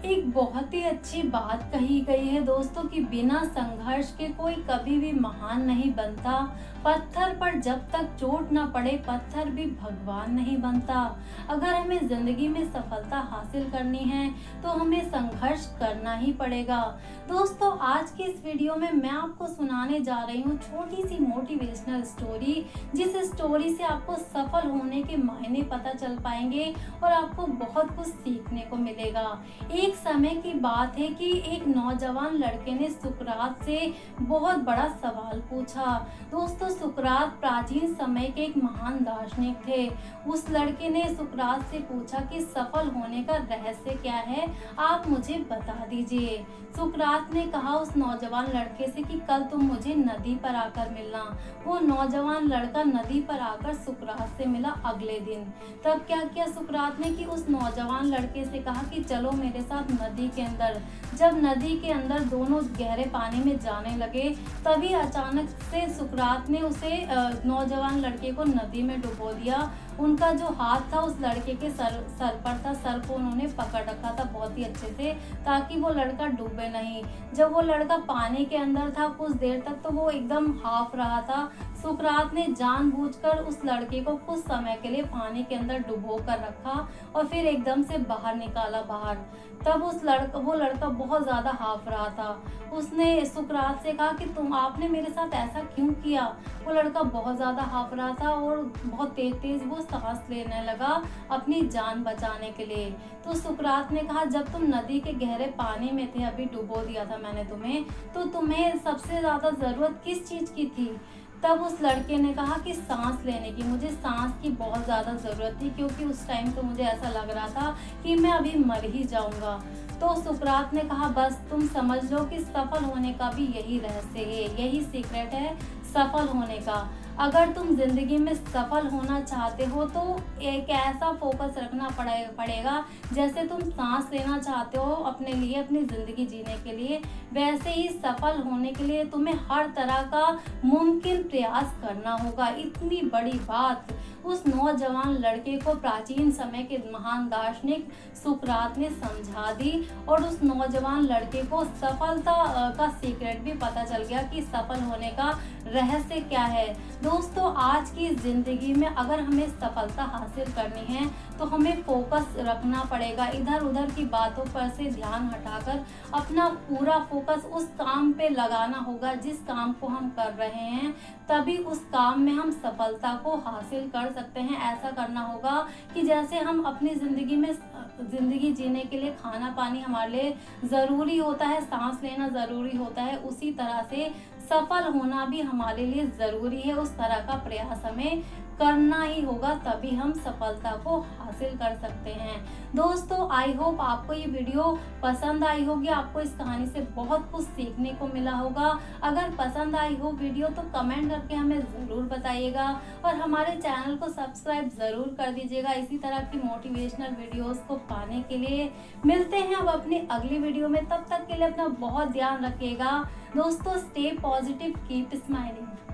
एक बहुत ही अच्छी बात कही गई है दोस्तों कि बिना संघर्ष के कोई कभी भी महान नहीं बनता। पत्थर पर जब तक चोट ना पड़े पत्थर भी भगवान नहीं बनता। अगर हमें जिंदगी में सफलता हासिल करनी है तो हमें संघर्ष करना ही पड़ेगा। दोस्तों आज की इस वीडियो में मैं आपको सुनाने जा रही हूँ छोटी सी मोटिवेशनल स्टोरी, जिस स्टोरी से आपको सफल होने के मायने पता चल पाएंगे और आपको बहुत कुछ सीखने को मिलेगा। एक समय की बात है कि एक नौजवान लड़के ने सुकरात से बहुत बड़ा सवाल पूछा। दोस्तों सुकरात प्राचीन समय के एक महान दार्शनिक थे। उस लड़के ने सुकरात से पूछा कि सफल होने का रहस्य क्या है, आप मुझे बता दीजिए। सुकरात ने कहा उस नौजवान लड़के से कि कल तुम मुझे नदी पर आकर मिलना। वो नौजवान लड़का नदी पर आकर सुकरात से मिला अगले दिन। तब क्या किया सुकरात ने कि उस नौजवान लड़के से कहा कि चलो मेरे साथ नदी के अंदर। जब नदी के अंदर दोनों गहरे पानी में जाने लगे तभी अचानक से सुकरात ने उसे नौजवान लड़के को नदी में डुबो दिया। उनका जो हाथ था उस लड़के के सर पर था, सर को उन्होंने पकड़ रखा था बहुत ही अच्छे से ताकि वो लड़का डूबे नहीं। जब वो लड़का पानी के अंदर था कुछ देर तक तो वो एकदम हाफ रहा था। सुकरात ने जानबूझकर उस लड़के को कुछ समय के लिए पानी के अंदर डुबो कर रखा और फिर एकदम से बाहर निकाला बाहर। तब वो लड़का बहुत ज्यादा हाफ रहा था। उसने सुकरात से कहा कि आपने मेरे साथ ऐसा क्यों किया। वो लड़का बहुत ज्यादा हाफ रहा था और बहुत तेज तेज वो सांस लेने लगा अपनी जान बचाने के लिए। तो सुकरात ने कहा जब तुम नदी के गहरे पानी में थे, अभी डुबो दिया था मैंने तुम्हें, तो तुम्हें सबसे ज्यादा जरूरत किस चीज की थी। तब उस लड़के ने कहा कि सांस लेने की, मुझे सांस की बहुत ज़्यादा ज़रूरत थी क्योंकि उस टाइम तो मुझे ऐसा लग रहा था कि मैं अभी मर ही जाऊंगा। तो सुकरात ने कहा बस तुम समझ लो कि सफल होने का भी यही रहस्य है, यही सीक्रेट है सफल होने का। अगर तुम जिंदगी में सफल होना चाहते हो तो एक ऐसा फोकस रखना पड़ेगा जैसे तुम सांस लेना चाहते हो अपने लिए, अपनी जिंदगी जीने के लिए, वैसे ही सफल होने के लिए तुम्हें हर तरह का मुमकिन प्रयास करना होगा। इतनी बड़ी बात उस नौजवान लड़के को प्राचीन समय के महान दार्शनिक सुकरात ने समझा दी और उस नौजवान लड़के को सफलता का सीक्रेट भी पता चल गया कि सफल होने का रहस्य क्या है। दोस्तों आज की जिंदगी में अगर हमें सफलता हासिल करनी है तो हमें फोकस रखना पड़ेगा। इधर उधर की बातों पर से ध्यान हटाकर अपना पूरा फोकस उस काम पे लगाना होगा जिस काम को हम कर रहे हैं, तभी उस काम में हम सफलता को हासिल कर सकते हैं। ऐसा करना होगा कि जैसे हम अपनी जिंदगी जीने के लिए खाना पानी हमारे लिए जरूरी होता है, सांस लेना जरूरी होता है, उसी तरह से सफल होना भी हमारे लिए जरूरी है। उस तरह का प्रयास हमें करना ही होगा, तभी हम सफलता को हासिल कर सकते हैं। दोस्तों आई होप आपको ये वीडियो पसंद आई होगी, आपको इस कहानी से बहुत कुछ सीखने को मिला होगा। अगर पसंद आई हो वीडियो तो कमेंट करके हमें ज़रूर बताइएगा और हमारे चैनल को सब्सक्राइब ज़रूर कर दीजिएगा इसी तरह की मोटिवेशनल वीडियोस को पाने के लिए। मिलते हैं अब अपनी अगली वीडियो में, तब तक के लिए अपना बहुत ध्यान रखिएगा। दोस्तों स्टे पॉजिटिव, कीप स्माइलिंग।